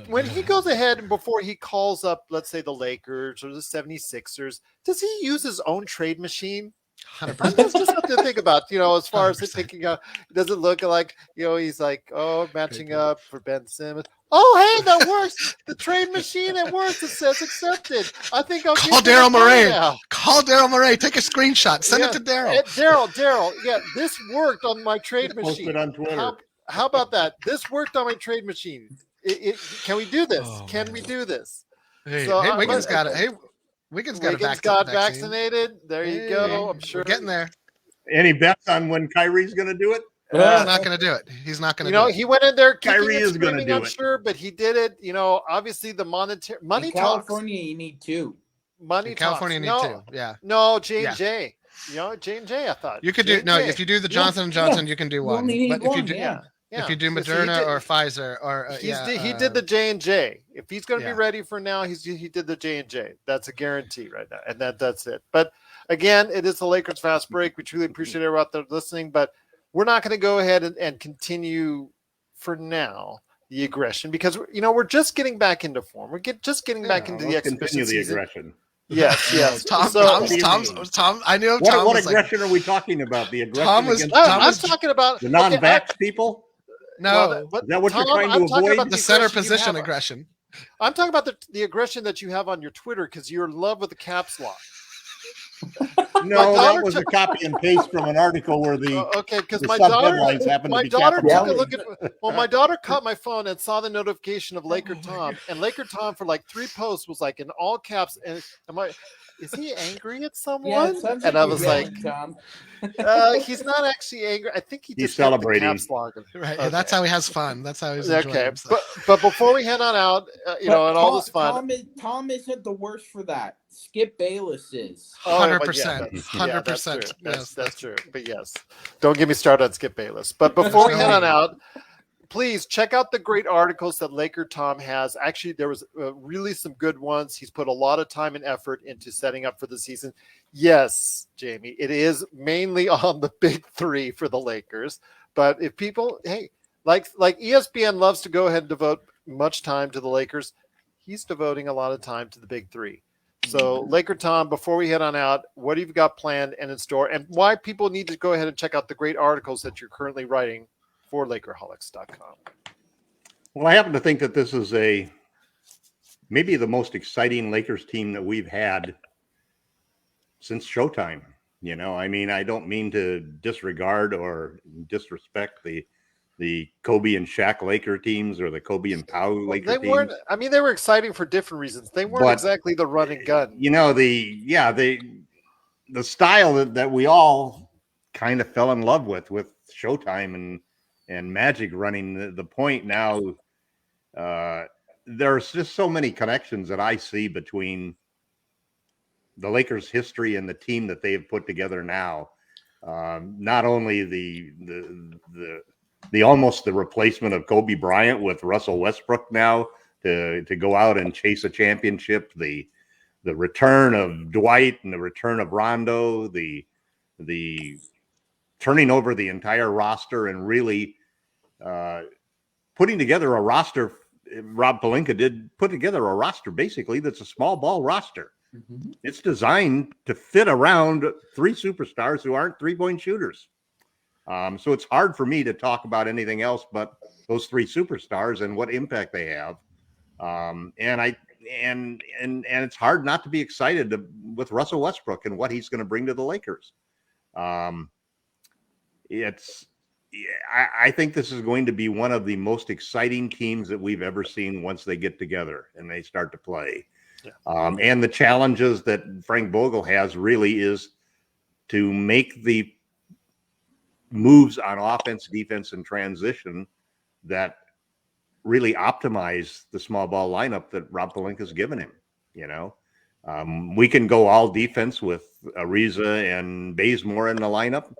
[SPEAKER 1] When he goes ahead and before he calls up, let's say the Lakers or the 76ers, does he use his own trade machine?
[SPEAKER 3] 100%.
[SPEAKER 1] That's just something to think about, as far as it thinking out. Does it look like, he's like, matching up for Ben Simmons. Oh, hey, that works. The trade machine, it works. It says accepted. I think I'll
[SPEAKER 3] call Daryl Morey. Call Daryl Morey. Take a screenshot. Send it to Daryl.
[SPEAKER 1] Daryl. Yeah, this worked on my trade machine.
[SPEAKER 2] Post it on Twitter.
[SPEAKER 1] How about that? This worked on my trade machine. Can we do this? Can we do this?
[SPEAKER 3] Hey, Wiggins got it. Hey, Wiggins
[SPEAKER 1] got vaccinated. There you go. I'm sure.
[SPEAKER 3] We're getting there.
[SPEAKER 2] Any bets on when Kyrie's going to do it?
[SPEAKER 3] He's not going to do it. He's not going to do it.
[SPEAKER 1] He went in there.
[SPEAKER 2] Kyrie is going to do
[SPEAKER 1] I'm sure, but he did it. Obviously the money
[SPEAKER 4] in California, you need 2.
[SPEAKER 3] In California, you need 2. Yeah.
[SPEAKER 1] No, J&J. J&J, I thought.
[SPEAKER 3] You could do if you do the Johnson & Johnson, you can do 1. But if you do, if you do Moderna or Pfizer or
[SPEAKER 1] he did the J&J. If he's going to be ready for now, he did the J&J. That's a guarantee right now, and that's it. But again, it is the Lakers Fast Break. We truly appreciate everyone out there listening, but we're not going to go ahead and continue for now the aggression because we're just getting back into form. We're just getting back into the exhibition season.
[SPEAKER 2] Aggression.
[SPEAKER 1] Yes.
[SPEAKER 3] Tom. I know.
[SPEAKER 2] What aggression are we talking about? The aggression
[SPEAKER 1] I was talking about
[SPEAKER 2] the non-vax people.
[SPEAKER 3] No,
[SPEAKER 2] is that what you're trying to avoid?
[SPEAKER 3] The center position aggression.
[SPEAKER 1] I'm talking about the aggression that you have on your Twitter because you're in love with the caps lock.
[SPEAKER 2] No, that was a copy and paste from an article where
[SPEAKER 1] because
[SPEAKER 2] my daughter
[SPEAKER 1] took a look at. Well, my daughter caught my phone and saw the notification of LakerTom, and LakerTom for like 3 posts was like in all caps. And is he angry at someone?
[SPEAKER 4] Yeah,
[SPEAKER 1] and I was like,
[SPEAKER 4] Tom.
[SPEAKER 1] he's not actually angry. I think
[SPEAKER 2] he's celebrating.
[SPEAKER 1] Caps lock.
[SPEAKER 3] Right. Okay. That's how he has fun. That's how he's enjoying himself.
[SPEAKER 1] But before we head on out, and all this fun.
[SPEAKER 4] Tom isn't the worst for that. Skip Bayless is
[SPEAKER 3] 100%. 100%.
[SPEAKER 1] Yes, that's true. But yes, don't get me started on Skip Bayless. But before we head on out, please check out the great articles that LakerTom has. Actually, there was really some good ones. He's put a lot of time and effort into setting up for the season. Yes, Jamie, it is mainly on the big 3 for the Lakers. But if people, like ESPN loves to go ahead and devote much time to the Lakers, he's devoting a lot of time to the big 3. So, LakerTom, before we head on out, what have you got planned and in store, and why people need to go ahead and check out the great articles that you're currently writing for Lakerholics.com?
[SPEAKER 2] Well, I happen to think that this is maybe the most exciting Lakers team that we've had since Showtime. I don't mean to disregard or disrespect the Kobe and Shaq Laker teams or the Kobe and Pau Laker teams.
[SPEAKER 1] They were exciting for different reasons. They weren't exactly the run and gun.
[SPEAKER 2] The style that we all kind of fell in love with Showtime and Magic running the point now. There's just so many connections that I see between the Lakers' history and the team that they have put together now. Not only the almost the replacement of Kobe Bryant with Russell Westbrook now to go out and chase a championship, the return of Dwight and the return of Rondo, the turning over the entire roster and really putting together a roster. Rob Pelinka did put together a roster basically that's a small ball roster. Mm-hmm. It's designed to fit around 3 superstars who aren't 3-point shooters. So it's hard for me to talk about anything else but those 3 superstars and what impact they have. And it's hard not to be excited with Russell Westbrook and what he's going to bring to the Lakers. I think this is going to be one of the most exciting teams that we've ever seen once they get together and they start to play. Yeah. And the challenges that Frank Vogel has really is to make the moves on offense, defense, and transition that really optimize the small ball lineup that Rob Pelinka's given him. We can go all defense with Ariza and Bazemore in the lineup.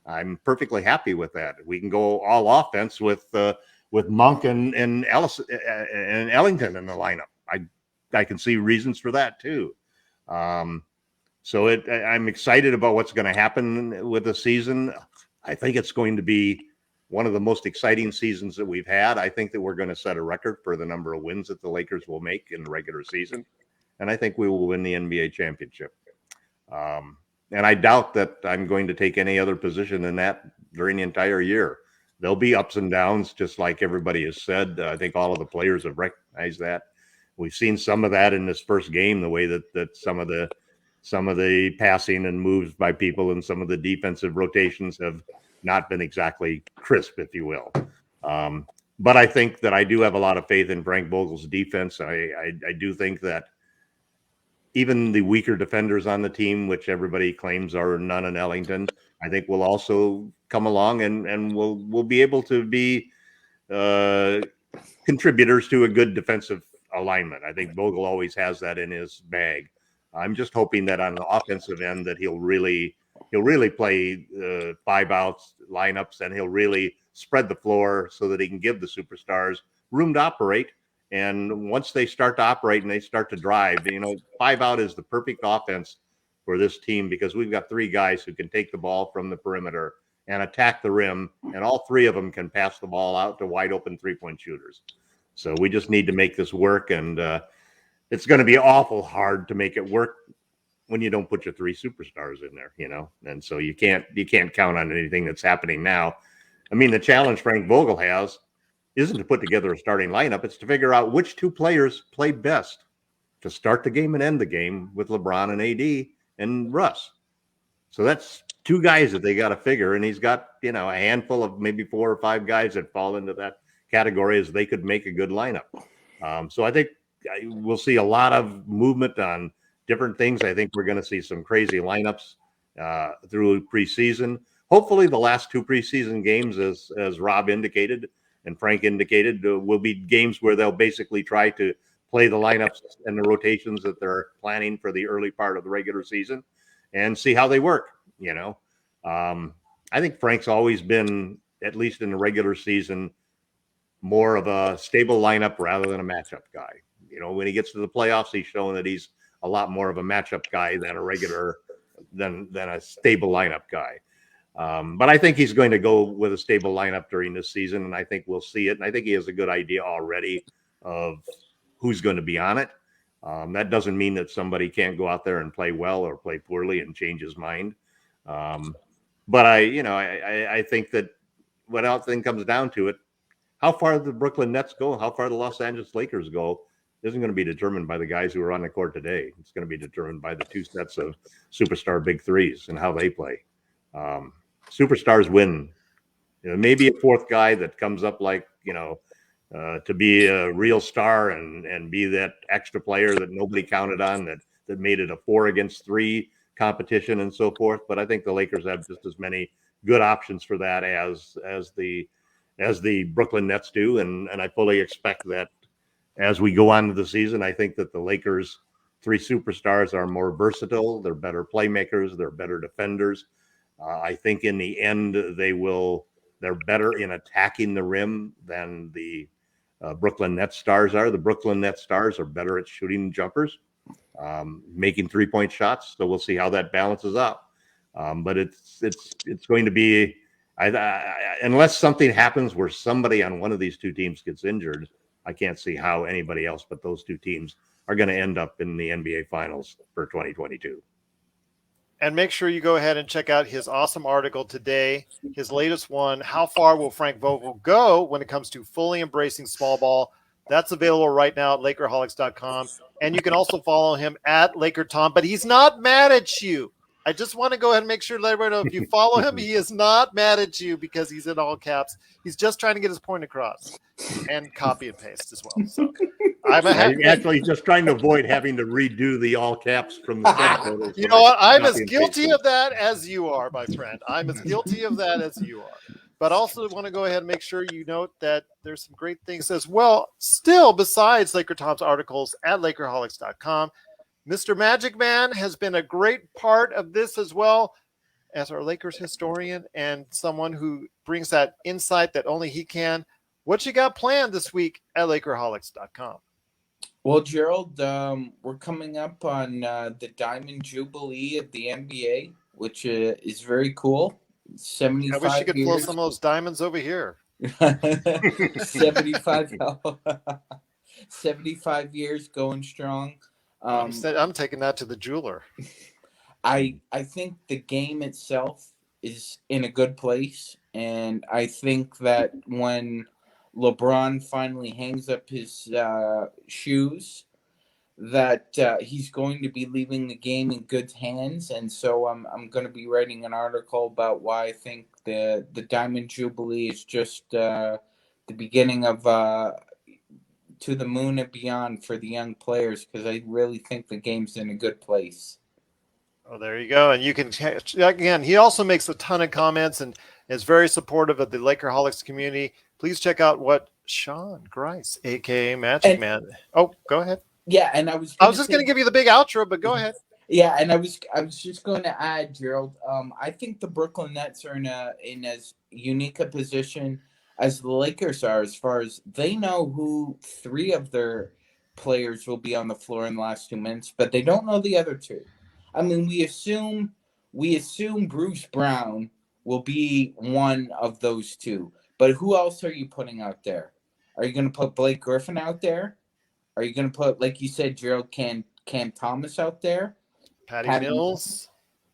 [SPEAKER 2] I'm perfectly happy with that. We can go all offense with Monk and Ellis and Ellington in the lineup. I can see reasons for that too. So I'm excited about what's going to happen with the season. I think it's going to be one of the most exciting seasons that we've had. I think that we're going to set a record for the number of wins that the Lakers will make in the regular season. And I think we will win the NBA championship. And I doubt that I'm going to take any other position than that during the entire year. There'll be ups and downs, just like everybody has said. I think all of the players have recognized that. We've seen some of that in this first game, the way that some of the passing and moves by people and some of the defensive rotations have not been exactly crisp, if you will. But I think that I do have a lot of faith in Frank Vogel's defense. I do think that even the weaker defenders on the team, which everybody claims are Nunn and Ellington, I think will also come along and will be able to be contributors to a good defensive alignment. I think Vogel always has that in his bag. I'm just hoping that on the offensive end that he'll really play 5 outs lineups, and he'll really spread the floor so that he can give the superstars room to operate. And once they start to operate and they start to drive, 5 out is the perfect offense for this team, because we've got 3 guys who can take the ball from the perimeter and attack the rim, and all 3 of them can pass the ball out to wide open 3-point shooters. So we just need to make this work, and it's going to be awful hard to make it work when you don't put your 3 superstars in there, and so you can't count on anything that's happening now. I mean, the challenge Frank Vogel has isn't to put together a starting lineup. It's to figure out which 2 players play best to start the game and end the game with LeBron and AD and Russ. So that's 2 guys that they got to figure. And he's got, a handful of maybe 4 or 5 guys that fall into that category as they could make a good lineup. So I think we'll see a lot of movement on different things. I think we're going to see some crazy lineups through preseason. Hopefully the last 2 preseason games, as Rob indicated and Frank indicated, will be games where they'll basically try to play the lineups and the rotations that they're planning for the early part of the regular season and see how they work. I think Frank's always been, at least in the regular season, more of a stable lineup rather than a matchup guy. When he gets to the playoffs, he's shown that he's a lot more of a matchup guy than a stable lineup guy. But I think he's going to go with a stable lineup during this season, and I think we'll see it. And I think he has a good idea already of who's going to be on it. That doesn't mean that somebody can't go out there and play well or play poorly and change his mind. But I think that when everything comes down to it, how far the Brooklyn Nets go, how far the Los Angeles Lakers go, isn't going to be determined by the guys who are on the court today. It's going to be determined by the 2 sets of superstar big threes and how they play. Superstars win. Maybe a 4th guy that comes up to be a real star and be that extra player that nobody counted on, that made it a 4 against 3 competition and so forth. But I think the Lakers have just as many good options for that as the Brooklyn Nets do. And I fully expect that as we go on to the season, I think that the Lakers' 3 superstars are more versatile. They're better playmakers. They're better defenders. I think in the end, they're better in attacking the rim than the Brooklyn Nets stars are. The Brooklyn Nets stars are better at shooting jumpers, making 3-point shots. So we'll see how that balances out. But it's going to be, unless something happens where somebody on one of these 2 teams gets injured, I can't see how anybody else but those 2 teams are going to end up in the NBA Finals for 2022.
[SPEAKER 1] And make sure you go ahead and check out his awesome article today, his latest one, How Far Will Frank Vogel Go When It Comes to Fully Embracing Small Ball? That's available right now at Lakerholics.com. And you can also follow him at LakerTom, but he's not mad at you. I just want to go ahead and make sure that everybody knows if you follow him, he is not mad at you because he's in all caps. He's just trying to get his point across and copy and paste as well. So I'm
[SPEAKER 2] actually just trying to avoid having to redo the all caps from the start.
[SPEAKER 1] You know what? I'm as guilty of that as you are, my friend. I'm as guilty of that as you are. But also want to go ahead and make sure you note that there's some great things as well. Still, besides LakerTom's articles at Lakerholics.com, Mr. Magicman has been a great part of this as well as our Lakers historian and someone who brings that insight that only he can. What you got planned this week at Lakerholics.com?
[SPEAKER 4] Well, Gerald, we're coming up on the Diamond Jubilee of the NBA, which is very cool. 75
[SPEAKER 1] I wish you could
[SPEAKER 4] years.
[SPEAKER 1] flow some of those diamonds over here.
[SPEAKER 4] 75, 75 years going strong.
[SPEAKER 1] I'm taking that to the jeweler.
[SPEAKER 4] I think the game itself is in a good place, and I think that when LeBron finally hangs up his shoes, that he's going to be leaving the game in good hands. And so I'm going to be writing an article about why I think the Diamond Jubilee is just the beginning of to the moon and beyond for the young players, because I really think the game's in a good place.
[SPEAKER 1] Oh, there you go. And you can, again, he also makes a ton of comments and is very supportive of the Lakerholics community. Please check out what Sean Grice, a.k.a. Magicman. Oh, go ahead.
[SPEAKER 4] Yeah, and I was
[SPEAKER 1] just going to give you the big outro, but go ahead.
[SPEAKER 4] Yeah, and I was just going to add, Gerald. I think the Brooklyn Nets are in as unique a position as the Lakers are, as far as they know who 3 of their players will be on the floor in the last 2 minutes, but they don't know the other 2. I mean, we assume Bruce Brown will be one of those 2, but who else are you putting out there? Are you going to put Blake Griffin out there? Are you going to put, like you said, Gerald, Cam Thomas out there?
[SPEAKER 1] Patty Mills.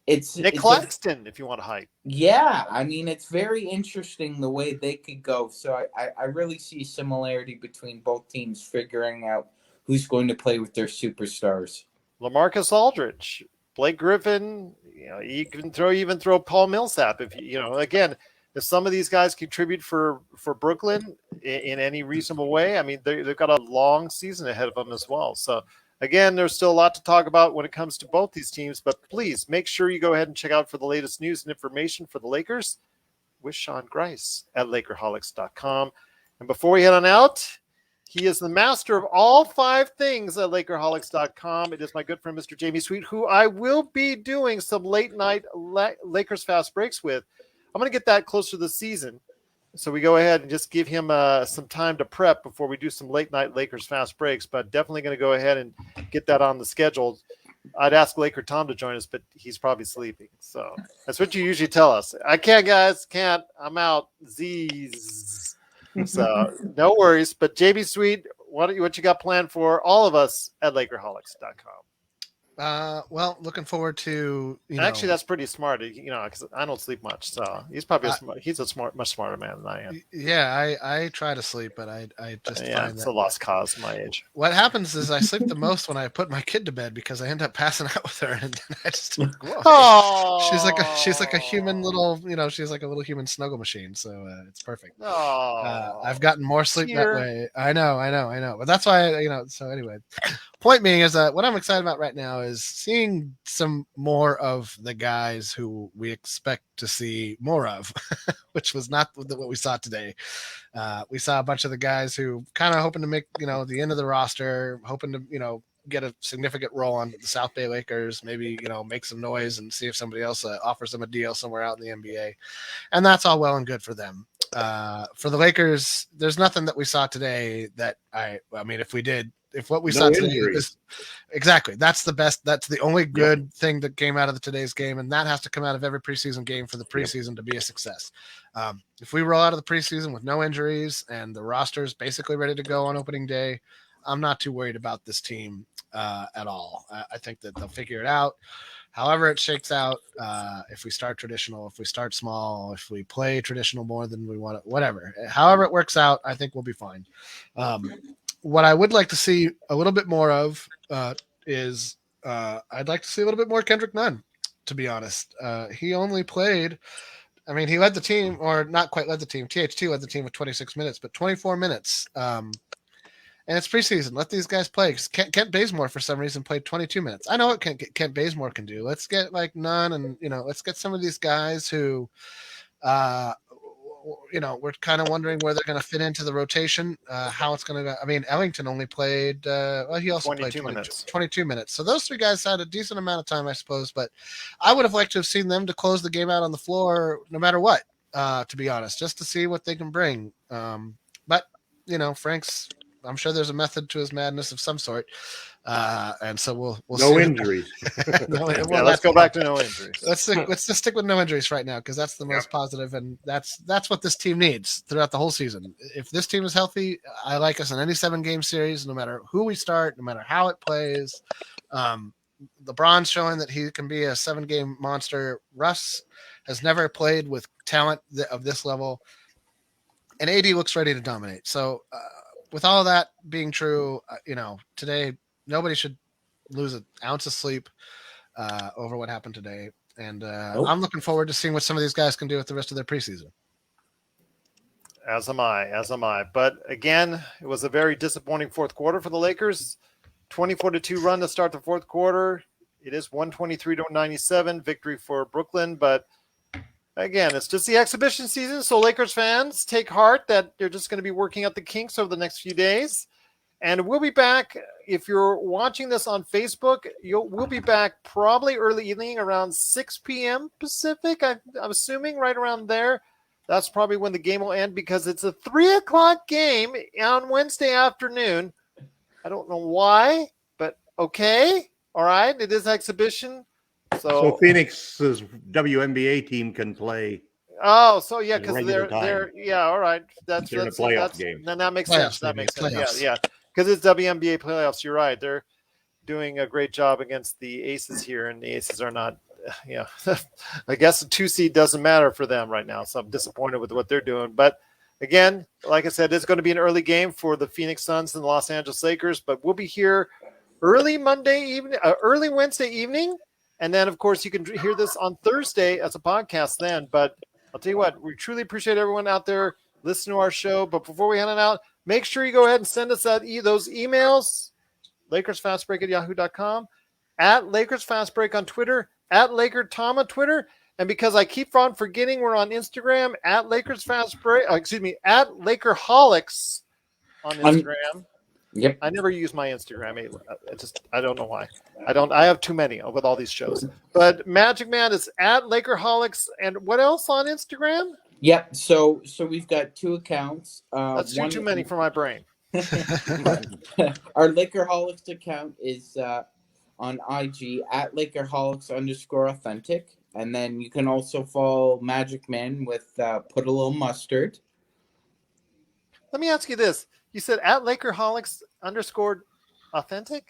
[SPEAKER 4] It's
[SPEAKER 1] Nick Claxton, if you want to hype.
[SPEAKER 4] Yeah, I mean, it's very interesting the way they could go. So I really see a similarity between both teams figuring out who's going to play with their superstars.
[SPEAKER 1] LaMarcus Aldridge, Blake Griffin, you can throw Paul Millsap if again, if some of these guys contribute for Brooklyn in any reasonable way, I mean, they've got a long season ahead of them as well. So again, there's still a lot to talk about when it comes to both these teams, but please make sure you go ahead and check out for the latest news and information for the Lakers with Sean Grice at Lakerholics.com. And before we head on out, he is the master of all 5 things at Lakerholics.com. It is my good friend, Mr. Jamie Sweet, who I will be doing some late night Lakers fast breaks with. I'm going to get that closer to the season. So we go ahead and just give him some time to prep before we do some late night Lakers fast breaks, but definitely going to go ahead and get that on the schedule. I'd ask LakerTom to join us, but he's probably sleeping. So that's what you usually tell us. I can't, guys. Can't. I'm out. Z's. So no worries. But JB Sweet, what you got planned for all of us at Lakerholics.com?
[SPEAKER 3] Well, looking forward to
[SPEAKER 1] actually that's pretty smart, because I don't sleep much, so he's probably much smarter man than I am.
[SPEAKER 3] Yeah, I try to sleep, but I just find
[SPEAKER 1] it's
[SPEAKER 3] that
[SPEAKER 1] a lost cause my age.
[SPEAKER 3] What happens is I sleep the most when I put my kid to bed, because I end up passing out with her, and then I just she's like a human little she's like a little human snuggle machine, so it's perfect. I've gotten more sleep that way. I know, but that's why so anyway, point being is that what I'm excited about right now is seeing some more of the guys who we expect to see more of, which was not what we saw today. We saw a bunch of the guys who kind of hoping to make, the end of the roster, hoping to, get a significant role on the South Bay Lakers, maybe, make some noise and see if somebody else offers them a deal somewhere out in the NBA. And that's all well and good for them. For the Lakers, there's nothing that we saw today that I mean, if what we saw today is exactly, that's the best, that's the only good thing that came out of today's game. And that has to come out of every preseason game for the preseason to be a success. If we roll out of the preseason with no injuries and the roster's basically ready to go on opening day, I'm not too worried about this team at all. I think that they'll figure it out. However it shakes out, if we start traditional, if we start small, if we play traditional more than we want, whatever. However it works out, I think we'll be fine. What I would like to see a little bit more of is I'd like to see a little bit more Kendrick Nunn, to be honest. He only played, he led the team, or not quite led the team. THT led the team with 26 minutes, but 24 minutes. And it's preseason. Let these guys play. Kent Bazemore, for some reason, played 22 minutes. I know what Kent Bazemore can do. Let's get Nunn, and let's get some of these guys who we're kind of wondering where they're going to fit into the rotation, how it's going to go. I mean, Ellington only played, he also played 22 minutes. So those three guys had a decent amount of time, I suppose. But I would have liked to have seen them to close the game out on the floor no matter what, to be honest, just to see what they can bring. But, Frank's, I'm sure there's a method to his madness of some sort. And so we'll
[SPEAKER 2] no
[SPEAKER 3] see.
[SPEAKER 2] Injuries.
[SPEAKER 1] Let's go back to no injuries.
[SPEAKER 3] Let's just stick with no injuries right now, because that's the most positive, and that's what this team needs throughout the whole season. If this team is healthy, I like us in any 7-game series, no matter who we start, no matter how it plays. LeBron's showing that he can be a 7-game monster. Russ has never played with talent of this level, and AD looks ready to dominate. So with all of that being true, today nobody should lose an ounce of sleep over what happened today. And I'm looking forward to seeing what some of these guys can do with the rest of their preseason.
[SPEAKER 1] As am I. But again, it was a very disappointing fourth quarter for the Lakers. 24-2 run to start the fourth quarter. It is 123-97 victory for Brooklyn. But again, it's just the exhibition season. So Lakers fans, take heart that they're just going to be working out the kinks over the next few days. And we'll be back. If you're watching this on Facebook, we'll be back probably early evening around 6 p.m. Pacific. I'm assuming right around there. That's probably when the game will end, because it's a 3 o'clock game on Wednesday afternoon. I don't know why, but okay. All right. It is exhibition. So
[SPEAKER 2] Phoenix's WNBA team can play.
[SPEAKER 1] Oh, so yeah, because they're all right. That's
[SPEAKER 2] in a playoff game.
[SPEAKER 1] Then that makes sense. That makes sense. Yeah. Because it's WNBA playoffs. You're right. They're doing a great job against the Aces here, and the Aces are not. I guess the 2 seed doesn't matter for them right now. So I'm disappointed with what they're doing. But again, like I said, it's going to be an early game for the Phoenix Suns and the Los Angeles Lakers. But we'll be here early Wednesday evening. And then, of course, you can hear this on Thursday as a podcast then. But I'll tell you what, we truly appreciate everyone out there listening to our show. But before we head on out, make sure you go ahead and send us those emails, LakersFastBreak@yahoo.com, at LakersFastBreak on Twitter, at LakerTom on Twitter. And because I keep on forgetting, we're on Instagram, at LakersFastBreak, at Lakerholics on Instagram.
[SPEAKER 4] Yep.
[SPEAKER 1] I never use my Instagram. I don't know why. I have too many with all these shows. But Magicman is at Lakerholics. And what else on Instagram?
[SPEAKER 4] Yep. So we've got 2 accounts.
[SPEAKER 1] That's too many for my brain.
[SPEAKER 4] Our Lakerholics account is on IG at Lakerholics_authentic. And then you can also follow Magicman with Put a Little Mustard.
[SPEAKER 1] Let me ask you this. You said at Lakerholics_authentic?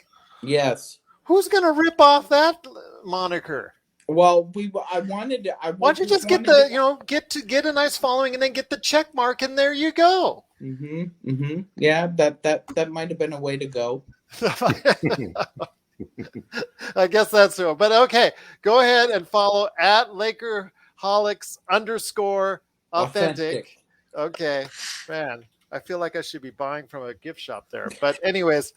[SPEAKER 4] Yes.
[SPEAKER 1] Who's going to rip off that moniker?
[SPEAKER 4] Well, I wanted to.
[SPEAKER 1] Why don't you just get a nice following and then get the check mark, and there you go.
[SPEAKER 4] Yeah, that might have been a way to go.
[SPEAKER 1] I guess that's so. But okay, go ahead and follow at Lakerholics_authentic. Okay, man. I feel like I should be buying from a gift shop there. But anyways,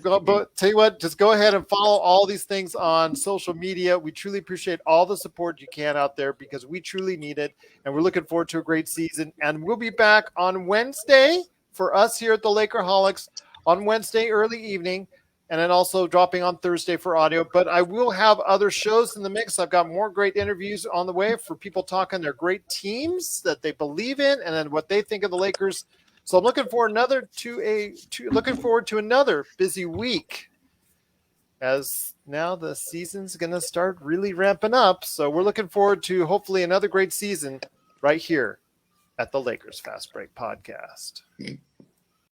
[SPEAKER 1] tell you what, just go ahead and follow all these things on social media. We truly appreciate all the support you can out there, because we truly need it. And we're looking forward to a great season. And we'll be back on Wednesday for us here at the Lakerholics on Wednesday early evening. And then also dropping on Thursday for audio. But I will have other shows in the mix. I've got more great interviews on the way for people talking their great teams that they believe in and then what they think of the Lakers. So I'm looking forward to another busy week, as now the season's going to start really ramping up. So we're looking forward to hopefully another great season right here at the Lakers Fast Break Podcast.